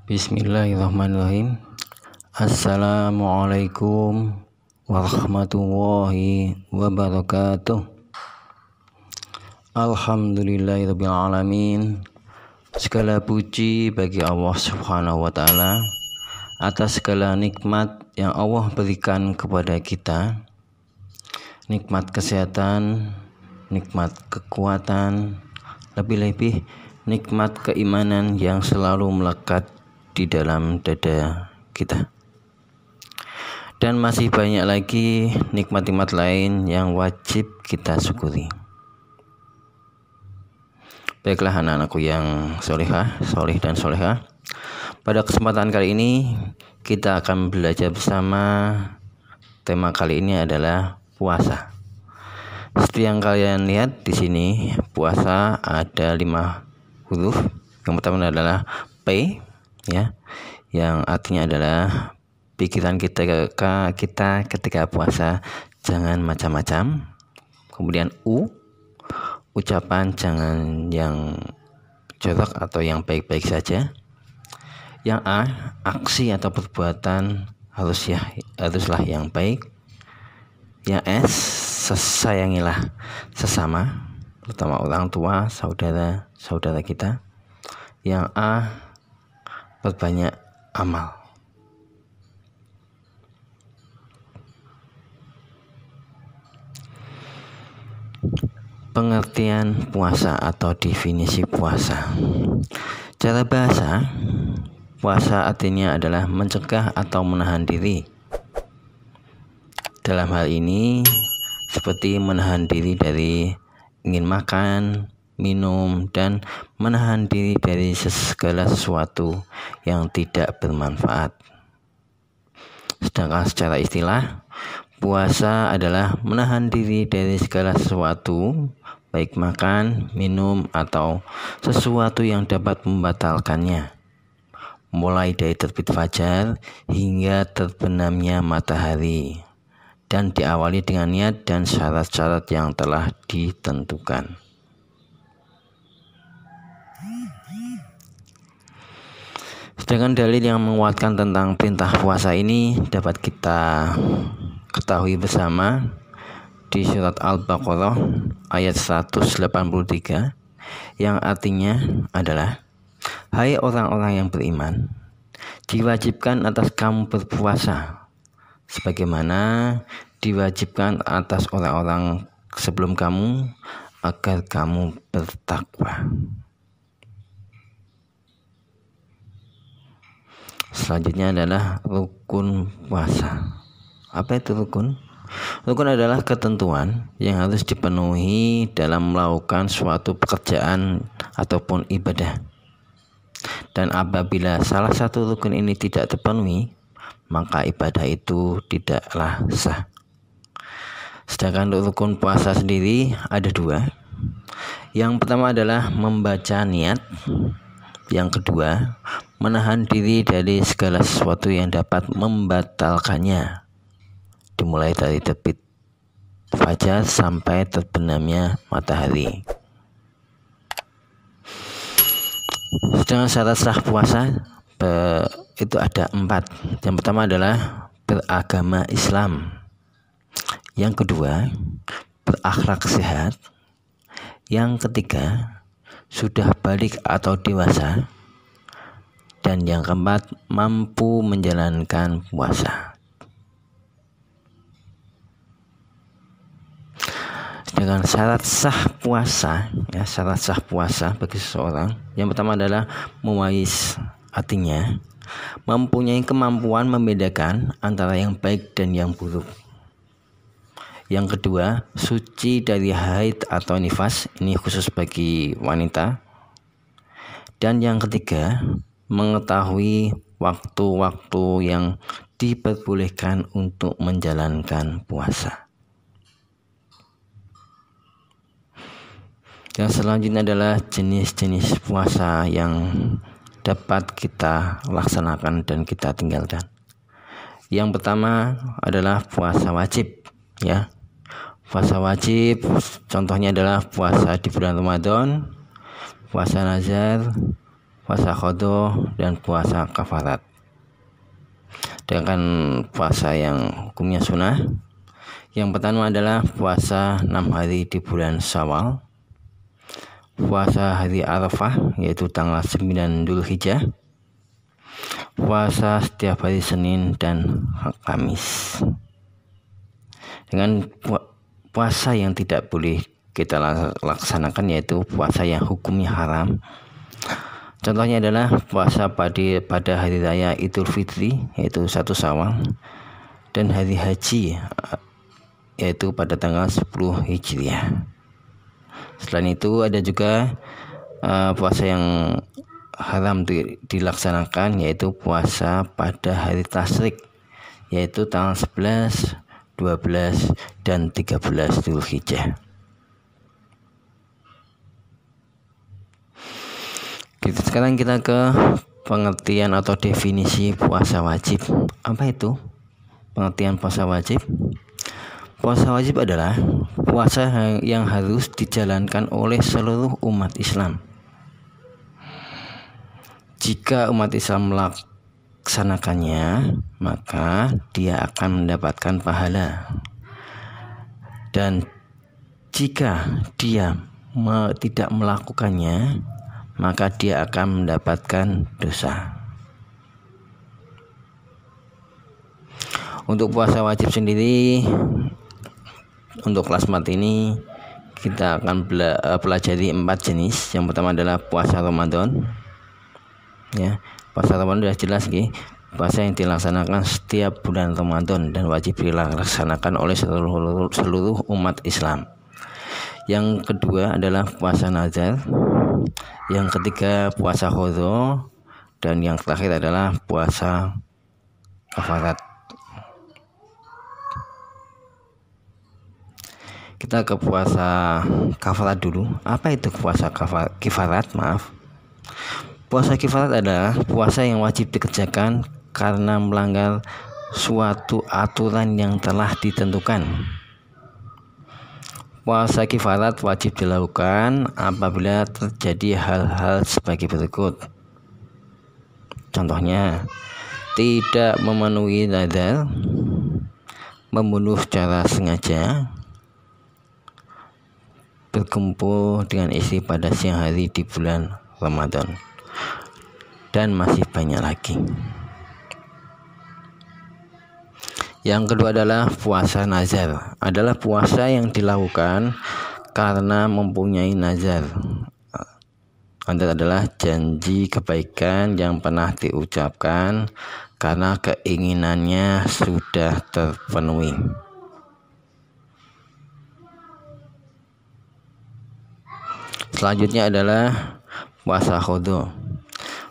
Bismillahirrahmanirrahim. Assalamualaikum warahmatullahi wabarakatuh. Alhamdulillahirabbil alamin. Segala puji bagi Allah Subhanahu wa taala atas segala nikmat yang Allah berikan kepada kita. Nikmat kesehatan, nikmat kekuatan, lebih-lebih nikmat keimanan yang selalu melekat di dalam dada kita. Dan masih banyak lagi nikmat-nikmat lain yang wajib kita syukuri. Baiklah anak-anakku yang soleh dan solehah, pada kesempatan kali ini kita akan belajar bersama. Tema kali ini adalah puasa. Seperti yang kalian lihat di sini, puasa ada 5 huruf. Yang pertama adalah P, ya, yang artinya adalah pikiran kita ketika puasa jangan macam-macam. Kemudian U, ucapan jangan yang jorok atau yang baik-baik saja. Yang A, aksi atau perbuatan haruslah yang baik. Yang S, sayangilah sesama, terutama orang tua, saudara kita. Yang A, perbanyak amal. Pengertian puasa atau definisi puasa. Cara bahasa, puasa artinya adalah mencegah atau menahan diri. Dalam hal ini seperti menahan diri dari ingin makan, minum, dan menahan diri dari segala sesuatu yang tidak bermanfaat. Sedangkan secara istilah, puasa adalah menahan diri dari segala sesuatu, baik makan, minum, atau sesuatu yang dapat membatalkannya, mulai dari terbit fajar hingga terbenamnya matahari, dan diawali dengan niat dan syarat-syarat yang telah ditentukan. Sedangkan dalil yang menguatkan tentang perintah puasa ini dapat kita ketahui bersama di surat Al-Baqarah ayat 183, yang artinya adalah, hai orang-orang yang beriman, diwajibkan atas kamu berpuasa sebagaimana diwajibkan atas orang-orang sebelum kamu, agar kamu bertakwa. Selanjutnya adalah rukun puasa. Apa itu rukun? Rukun adalah ketentuan yang harus dipenuhi dalam melakukan suatu pekerjaan ataupun ibadah. Dan apabila salah satu rukun ini tidak terpenuhi, maka ibadah itu tidaklah sah. Sedangkan rukun puasa sendiri ada 2. Yang pertama adalah membaca niat. Yang kedua, menahan diri dari segala sesuatu yang dapat membatalkannya, dimulai dari terbit fajar sampai terbenamnya matahari. Sedangkan syarat sah puasa itu ada 4. Yang pertama adalah beragama Islam. Yang kedua, berakhlak sehat. Yang ketiga, sudah balik atau dewasa. Dan yang keempat, mampu menjalankan puasa. Dengan syarat sah puasa, syarat sah puasa bagi seseorang, yang pertama adalah mumayyiz, artinya mempunyai kemampuan membedakan antara yang baik dan yang buruk. Yang kedua, suci dari haid atau nifas, ini khusus bagi wanita. Dan yang ketiga, mengetahui waktu-waktu yang diperbolehkan untuk menjalankan puasa. Yang selanjutnya adalah jenis-jenis puasa yang dapat kita laksanakan dan kita tinggalkan. Yang pertama adalah puasa wajib, ya. Puasa wajib contohnya adalah puasa di bulan Ramadan, puasa nazar, puasa qadha, dan puasa kafarat. Dengan puasa yang hukumnya sunnah, yang pertama adalah puasa 6 hari di bulan Syawal, puasa hari Arafah yaitu tanggal 9 Dzulhijjah, puasa setiap hari Senin dan Kamis. Dengan puasa yang tidak boleh kita laksanakan yaitu puasa yang hukumnya haram. Contohnya adalah puasa pada hari raya Idul Fitri yaitu 1 Syawal, dan hari haji yaitu pada tanggal 10 Hijriah. Selain itu ada juga puasa yang haram dilaksanakan yaitu puasa pada hari tasyrik yaitu tanggal 11, 12, dan 13 Dzulhijjah. Sekarang kita ke pengertian atau definisi puasa wajib. Apa itu pengertian puasa wajib? Puasa wajib adalah puasa yang harus dijalankan oleh seluruh umat Islam. Jika umat Islam melaksanakannya, maka dia akan mendapatkan pahala. Dan jika dia tidak melakukannya, maka dia akan mendapatkan dosa. Untuk puasa wajib sendiri, untuk kelas 4 ini kita akan pelajari 4 jenis. Yang pertama adalah puasa Ramadan. Ya, puasa Ramadan sudah jelas puasa yang dilaksanakan setiap bulan Ramadan dan wajib dilaksanakan oleh seluruh umat Islam. Yang kedua adalah puasa nazar. Yang ketiga puasa qadha, dan yang terakhir adalah puasa kafarat. Kita ke puasa kafarat dulu. Apa itu puasa kafarat? Puasa kafarat adalah puasa yang wajib dikerjakan karena melanggar suatu aturan yang telah ditentukan. Puasa kafarat wajib dilakukan apabila terjadi hal-hal sebagai berikut. Contohnya, tidak memenuhi nazar, membunuh secara sengaja, berkumpul dengan istri pada siang hari di bulan Ramadan, dan masih banyak lagi. Yang kedua adalah puasa nazar. Adalah puasa yang dilakukan karena mempunyai nazar. Nazar adalah janji kebaikan yang pernah diucapkan karena keinginannya sudah terpenuhi. Selanjutnya adalah puasa qadha.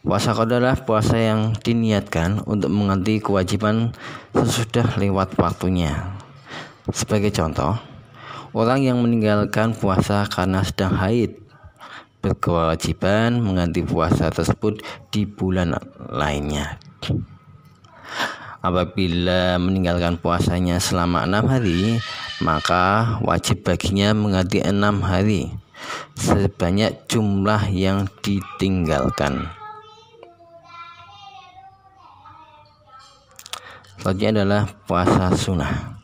Puasa qadha adalah puasa yang diniatkan untuk mengganti kewajiban sesudah lewat waktunya. Sebagai contoh, orang yang meninggalkan puasa karena sedang haid berkewajiban mengganti puasa tersebut di bulan lainnya. Apabila meninggalkan puasanya selama 6 hari, maka wajib baginya mengganti 6 hari sebanyak jumlah yang ditinggalkan. Selanjutnya adalah puasa sunnah.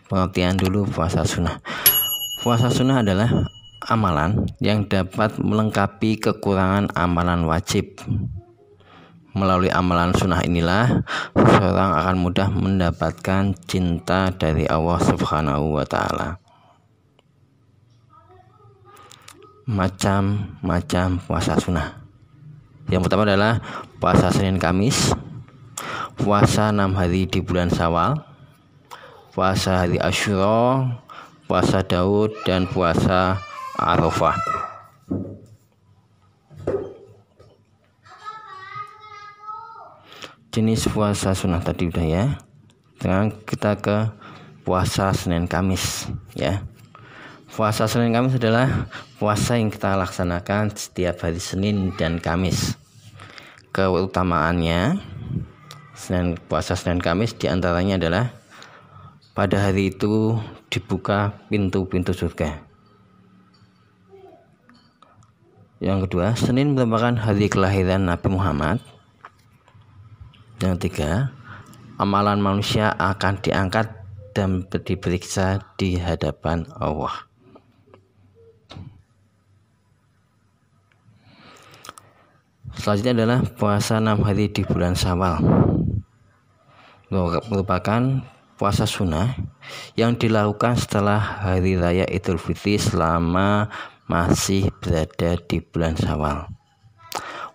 Pengertian dulu puasa sunnah. Puasa sunnah adalah amalan yang dapat melengkapi kekurangan amalan wajib. Melalui amalan sunnah inilah seseorang akan mudah mendapatkan cinta dari Allah Subhanahu wa Ta'ala. Macam-macam puasa sunnah. Yang pertama adalah puasa Senin Kamis, puasa 6 hari di bulan Syawal, puasa hari Asyura, puasa Daud, dan puasa Arafah. Jenis puasa sunnah tadi udah ya. Sekarang kita ke puasa Senin Kamis ya. Puasa Senin Kamis adalah puasa yang kita laksanakan setiap hari Senin dan Kamis. Keutamaannya puasa Senin Kamis diantaranya adalah pada hari itu dibuka pintu-pintu surga. Yang kedua, Senin merupakan hari kelahiran Nabi Muhammad. Yang ketiga, amalan manusia akan diangkat dan diperiksa di hadapan Allah. Selanjutnya adalah puasa 6 hari di bulan Syawal. Merupakan puasa sunnah yang dilakukan setelah hari raya Idul Fitri selama masih berada di bulan Syawal.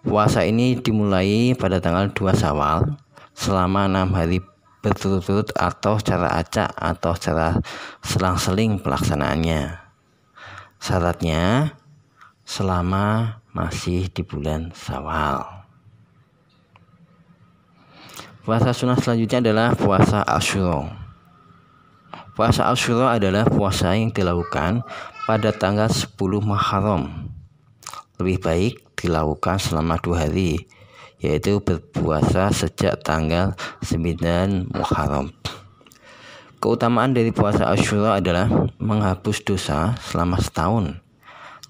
Puasa ini dimulai pada tanggal 2 Syawal selama 6 hari berturut-turut atau secara acak atau secara selang-seling pelaksanaannya. Syaratnya selama masih di bulan Syawal. Puasa sunnah selanjutnya adalah puasa Asyura. Puasa Asyura adalah puasa yang dilakukan pada tanggal 10 Muharram. Lebih baik dilakukan selama 2 hari, yaitu berpuasa sejak tanggal 9 Muharram. Keutamaan dari puasa Asyura adalah menghapus dosa selama setahun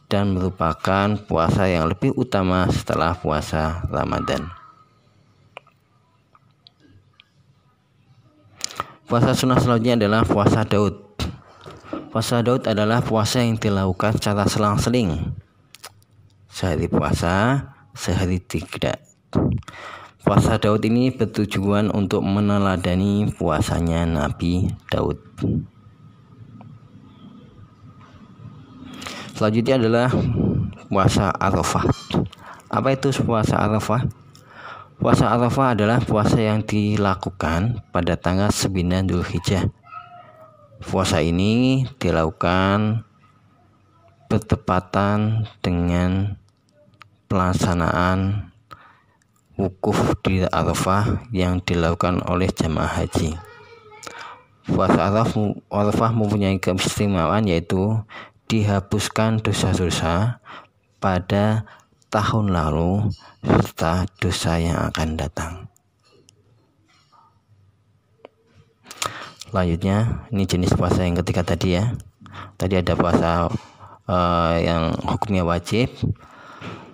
dan merupakan puasa yang lebih utama setelah puasa Ramadan. Puasa sunnah selanjutnya adalah puasa Daud. Puasa Daud adalah puasa yang dilakukan secara selang-seling. Sehari puasa, sehari tidak. Puasa Daud ini bertujuan untuk meneladani puasanya Nabi Daud. Selanjutnya adalah puasa Arafah. Apa itu puasa Arafah? Puasa Arafah adalah puasa yang dilakukan pada tanggal 9 Dzulhijjah. Puasa ini dilakukan bertepatan dengan pelaksanaan wukuf di Arafah yang dilakukan oleh jamaah haji. Puasa Arafah mempunyai keistimewaan yaitu dihapuskan dosa-dosa pada tahun lalu serta dosa yang akan datang. Selanjutnya, ini jenis puasa yang ketiga tadi ya. Tadi ada puasa yang hukumnya wajib,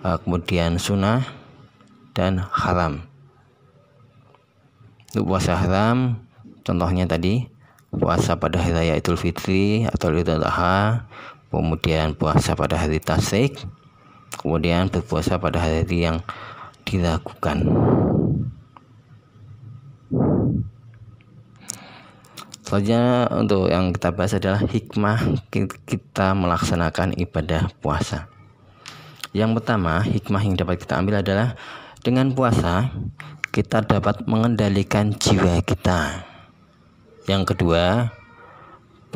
kemudian sunnah dan haram. Untuk puasa haram, contohnya tadi puasa pada hari raya Idul Fitri atau Idul Adha, kemudian puasa pada hari Tasyrik, kemudian berpuasa pada hari yang diragukan. Selanjutnya untuk yang kita bahas adalah hikmah kita melaksanakan ibadah puasa. Yang pertama, hikmah yang dapat kita ambil adalah dengan puasa kita dapat mengendalikan jiwa kita. Yang kedua,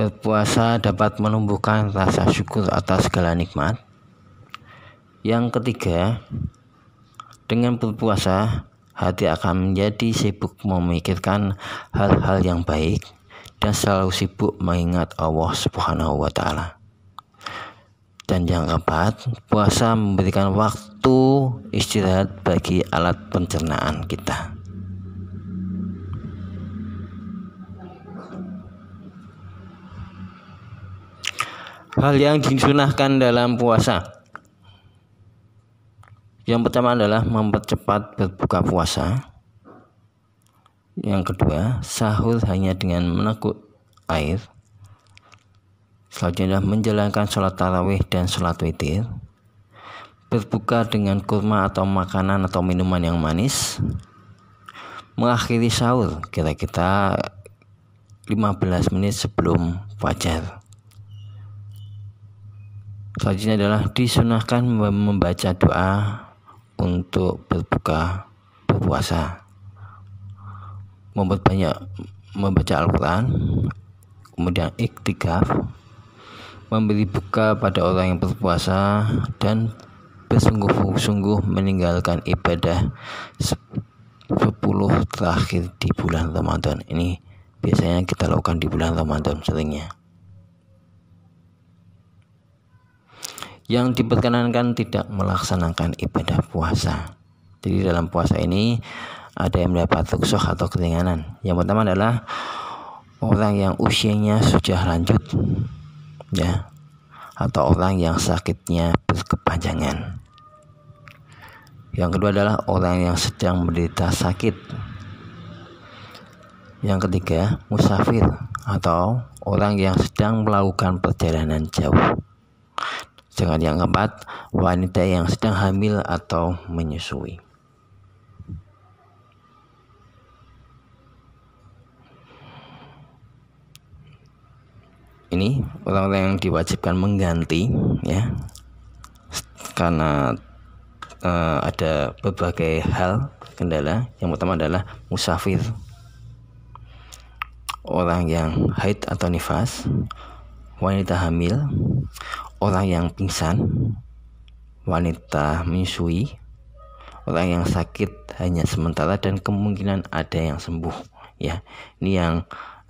berpuasa dapat menumbuhkan rasa syukur atas segala nikmat. Yang ketiga, dengan berpuasa hati akan menjadi sibuk memikirkan hal-hal yang baik dan selalu sibuk mengingat Allah Subhanahu wa Ta'ala. Dan yang keempat, puasa memberikan waktu istirahat bagi alat pencernaan kita. Hal yang disunahkan dalam puasa. Yang pertama adalah mempercepat berbuka puasa. Yang kedua, sahur hanya dengan meneguk air. Selanjutnya adalah menjalankan sholat tarawih dan sholat witir. Berbuka dengan kurma atau makanan atau minuman yang manis. Mengakhiri sahur kira-kira 15 menit sebelum fajar. Selanjutnya adalah disunahkan membaca doa untuk berpuasa, memperbanyak membaca Al-Quran, kemudian iktikaf, memberi buka pada orang yang berpuasa, dan bersungguh-sungguh meninggalkan ibadah 10 terakhir di bulan Ramadan. Ini biasanya kita lakukan di bulan Ramadan seringnya. Yang diperkenankan tidak melaksanakan ibadah puasa. Jadi dalam puasa ini ada yang mendapat rukhsah atau keringanan. Yang pertama adalah orang yang usianya sudah lanjut, ya, atau orang yang sakitnya berkepanjangan. Yang kedua adalah orang yang sedang menderita sakit. Yang ketiga, musafir atau orang yang sedang melakukan perjalanan jauh. Sedangkan yang keempat, wanita yang sedang hamil atau menyusui. Ini orang-orang yang diwajibkan mengganti, ya, karena ada berbagai hal kendala. Yang pertama adalah musafir, orang yang haid atau nifas, wanita hamil, orang yang pingsan, wanita menyusui, orang yang sakit hanya sementara dan kemungkinan ada yang sembuh, ya. Ini yang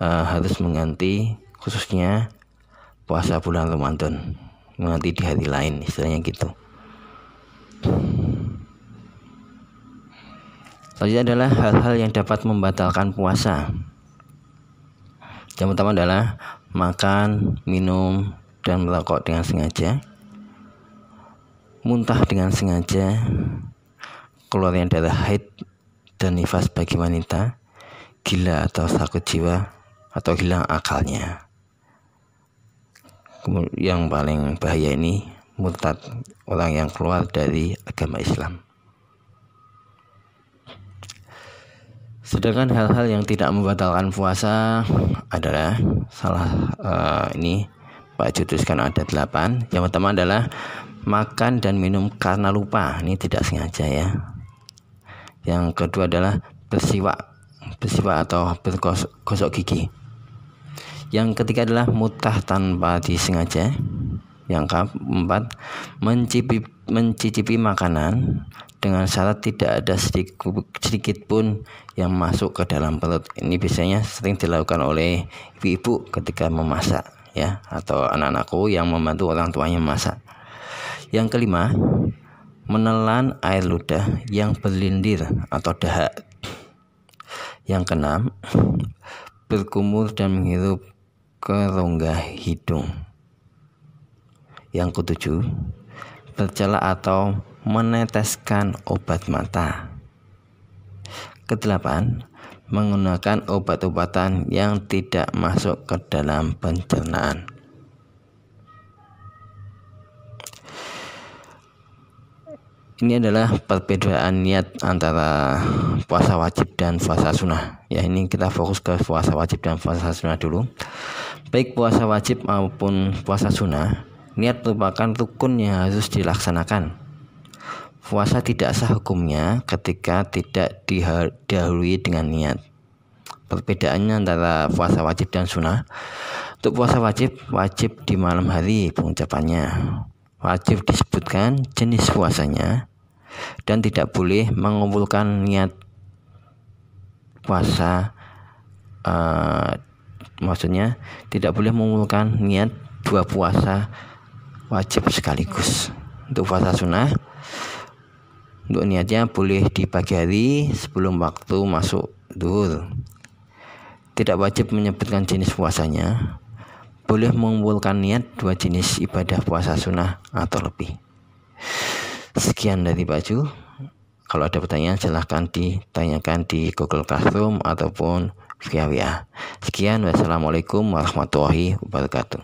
harus mengganti, khususnya puasa bulan Ramadan, mengganti di hari lain, istilahnya gitu. Selanjutnya adalah hal-hal yang dapat membatalkan puasa. Yang pertama adalah makan, minum, dan merokok dengan sengaja, muntah dengan sengaja, keluarnya darah haid dan nifas bagi wanita, gila atau sakit jiwa, atau hilang akalnya. Yang paling bahaya ini murtad, orang yang keluar dari agama Islam. Sedangkan hal-hal yang tidak membatalkan puasa adalah ini Pak Jutuskan ada 8. Yang pertama adalah makan dan minum karena lupa, ini tidak sengaja, ya. Yang kedua adalah bersiwak atau bergosok gigi. Yang ketiga adalah muntah tanpa disengaja. Yang keempat, mencicipi makanan dengan syarat tidak ada sedikit pun yang masuk ke dalam perut. Ini biasanya sering dilakukan oleh ibu-ibu ketika memasak, ya, atau anak-anakku yang membantu orang tuanya memasak. Yang kelima, menelan air ludah yang berlindir atau dahak. Yang keenam, berkumur dan menghirup ke rongga hidung. Yang ketujuh, bercela atau meneteskan obat mata. Kedelapan, menggunakan obat-obatan yang tidak masuk ke dalam pencernaan. Ini adalah perbedaan niat antara puasa wajib dan puasa sunnah. Ya, ini kita fokus ke puasa wajib dan puasa sunnah dulu. Baik puasa wajib maupun puasa sunnah, niat merupakan rukun yang harus dilaksanakan. Puasa tidak sah hukumnya ketika tidak didahului dengan niat. Perbedaannya antara puasa wajib dan sunnah. Untuk puasa wajib di malam hari pengucapannya. Wajib disebutkan jenis puasanya dan tidak boleh mengumpulkan niat puasa. Maksudnya tidak boleh mengumpulkan niat 2 puasa wajib sekaligus. Untuk puasa sunnah, untuk niatnya boleh di pagi hari sebelum waktu masuk zuhur. Tidak wajib menyebutkan jenis puasanya. Boleh mengumpulkan niat 2 jenis ibadah puasa sunnah atau lebih. Sekian dari Pak Ju. Kalau ada pertanyaan silahkan ditanyakan di Google Classroom ataupun via WA. Sekian, wassalamualaikum warahmatullahi wabarakatuh.